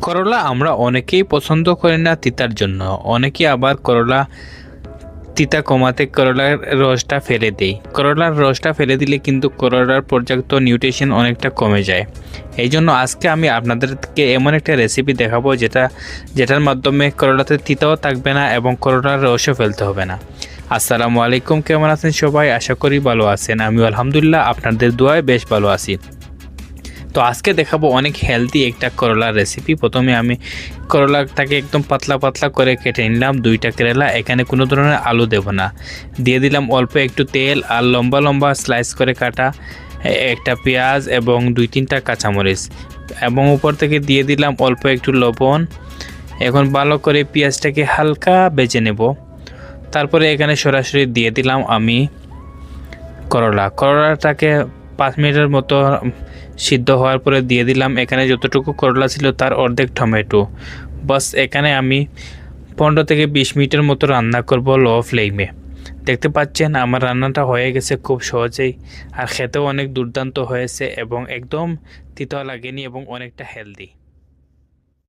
করলা আমরা অনেকেই পছন্দ করি না তিতার জন্য, অনেকেই আবার করলা তিতা কমাতে করলার রসটা ফেলে দেই। করলার রসটা ফেলে দিলে কিন্তু করলার পর্যাপ্ত নিউট্রিশন অনেকটা কমে যায়। এই জন্য আজকে আমি আপনাদেরকে এমন একটা রেসিপি দেখাবো যেটার মাধ্যমে করলাতে তিতাও থাকবে না এবং করলার রসও ফেলতে হবে না। আসসালামু আলাইকুম, কেমন আছেন সবাই? আশা করি ভালো আছেন। আমি আলহামদুলিল্লাহ আপনাদের দোয়ায় বেশ ভালো আছি। তো আজকে দেখাবো অনেক হেলদি একটা করলার রেসিপি। প্রথমে আমি করলাটাকে একদম পাতলা পাতলা করে কেটে নিলাম। 2টা কেরালা, এখানে কোনো ধরনের আলু দেব না। দিয়ে দিলাম অল্প একটু তেল আর লম্বা লম্বা স্লাইস করে কাটা একটা পেঁয়াজ এবং 2-3টা কাঁচামরিচ, এবং উপর থেকে দিয়ে দিলাম অল্প একটু লবণ। এখন ভালো করে পেঁয়াজটাকে হালকা ভেজে নেব। তারপরে এখানে সরাসরি দিয়ে দিলাম আমি করলাটাকে 5 মিনিটের মতো সিদ্ধ হওয়ার পরে দিয়ে দিলাম এখানে যতটুকু করলা ছিল তার অর্ধেক টমেটো। বাস এখানে আমি 15 থেকে 20 মিনিটের মতো রান্না করব লো ফ্লেমে। দেখতে পাচ্ছেন আমার রান্নাটা হয়ে গেছে খুব সহজেই, আর খেতেও অনেক দুর্দান্ত হয়েছে এবং একদম তিতা লাগেনি এবং অনেকটা হেলদি।